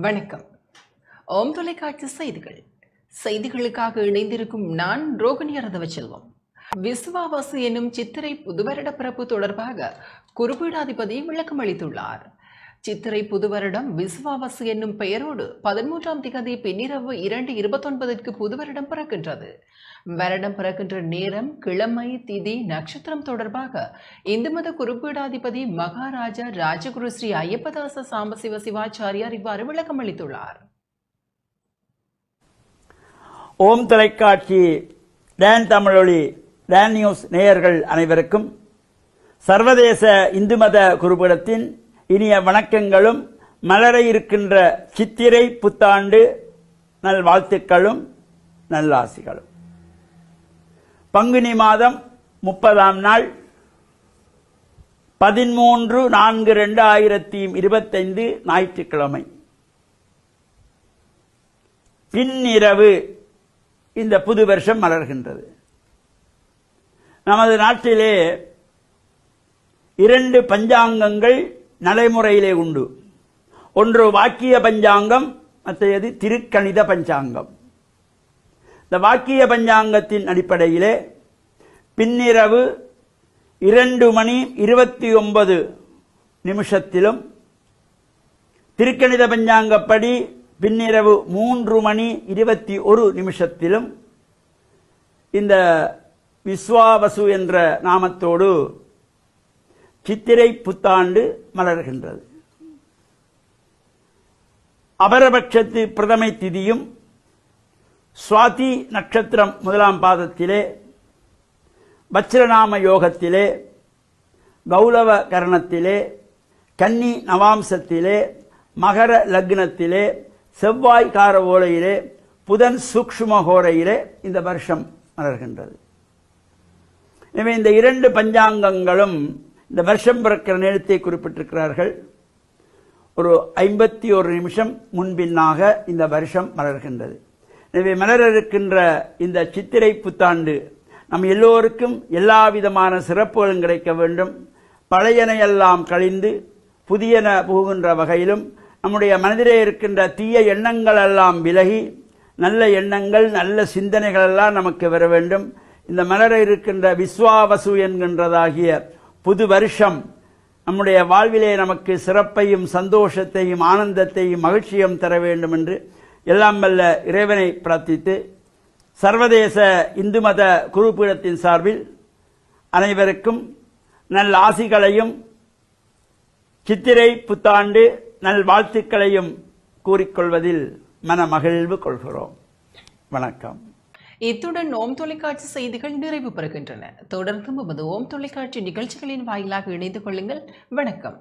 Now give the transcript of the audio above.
வணக்கம். ஓம் தொலைக்காட்சி செய்திகள். செய்திகளுக்காக இணைந்திருக்கும் நான் ரோகிணி அரதவச்செல்வம். விசுவாவாசி என்னும் சித்திரை புதுவருட பிறப்பு தொடர்பாக குறுப்பீடாதிபதி விளக்கம் அளித்துள்ளார். சித்திரை புதுவருடம் விசுவாவாசி என்னும் பெயரோடு 13ஆம் திகதி பின்னிரவு 2:29 புதுவருடம் பிறக்கின்றது. வருடம் பிறக்கின்ற நேரம், கிழமை, திதி, நட்சத்திரம் தொடர்பாக இந்து மத குறுப்பீடாதிபதி மகாராஜா ராஜகுரு ஸ்ரீ ஐயப்பதாச சாம்பசிவ சிவாச்சாரியார் இவ்வாறு விளக்கம் அளித்துள்ளார். ஓம் தொலைக்காட்சி டான் தமிழொலி டான் நியூஸ் நேயர்கள் அனைவருக்கும் சர்வதேச இந்து மத குருபீடத்தின் இனிய வணக்கங்களும் மலர இருக்கின்ற சித்திரை புத்தாண்டு நல்வாழ்த்துக்களும் நல்லாசிகளும். பங்குனி மாதம் 30ஆம் நாள் 13/4/2025 ஞாயிற்றுக்கிழமை பின்னிரவு இந்த புது வருஷம் மலர்கின்றது. நமது நாட்டிலே 2 பஞ்சாங்கங்கள் நடைமுறையிலே உண்டு. ஒன்று வாக்கிய பஞ்சாங்கம், மற்றது திருக்கணித பஞ்சாங்கம். இந்த வாக்கிய பஞ்சாங்கத்தின் அடிப்படையிலே பின்னிரவு 2:29 திருக்கணித பஞ்சாங்கப்படி பின்னிரவு 3:21 இந்த விஸ்வாவசு என்ற நாமத்தோடு சித்திரை புத்தாண்டு மலர்கின்றது. அபரபட்சத்து பிரதமை திதியும் சுவாதி நட்சத்திரம் 1ஆம் பாதத்திலே, வச்சிரநாம யோகத்திலே, கௌலவ கரணத்திலே, கன்னி நவாம்சத்திலே, மகர லக்னத்திலே, செவ்வாய் கார ஓலையிலே, புதன் சூக்ஷ்ம ஹோரையிலே இந்த வருஷம் மலர்கின்றது. எனவே இந்த 2 பஞ்சாங்கங்களும் இந்த வருஷம் பிறக்கிற நேரத்தை குறிப்பிட்டிருக்கிறார்கள். ஒரு 51 நிமிஷம் முன்பின்னாக இந்த வருஷம் மலர்கின்றது. எனவே மலர இருக்கின்ற இந்த சித்திரை புத்தாண்டு நம் எல்லோருக்கும் எல்லா விதமான சிறப்புகளும் கிடைக்க வேண்டும். பழையனையெல்லாம் கழிந்து புதியன புகுகின்ற வகையிலும் நம்முடைய மனதிலே இருக்கின்ற தீய எண்ணங்கள் எல்லாம் விலகி நல்ல எண்ணங்கள், நல்ல சிந்தனைகள் எல்லாம் நமக்கு வர வேண்டும். இந்த மலர இருக்கின்ற விஸ்வாவசு என்கின்றதாகிய புது வருஷம் நம்முடைய வாழ்விலே நமக்கு சிறப்பையும் சந்தோஷத்தையும் ஆனந்தத்தையும் மகிழ்ச்சியும் தர வேண்டும் என்று எல்லாம் வல்ல இறைவனை பிரார்த்தித்து, சர்வதேச இந்து மத குருபீடத்தின் சார்பில் அனைவருக்கும் நல் ஆசிகளையும் சித்திரை புத்தாண்டு நல் வாழ்த்துக்களையும் கூறிக்கொள்வதில் மன மகிழ்வு கொள்கிறோம். வணக்கம். இத்துடன் ஓம் தொலைக்காட்சி செய்திகள் நிறைவு பெறுகின்றன. தொடர்ந்து நமது ஓம் தொலைக்காட்சி நிகழ்ச்சிகளின் வாயிலாக இணைந்து கொள்ளுங்கள். வணக்கம்.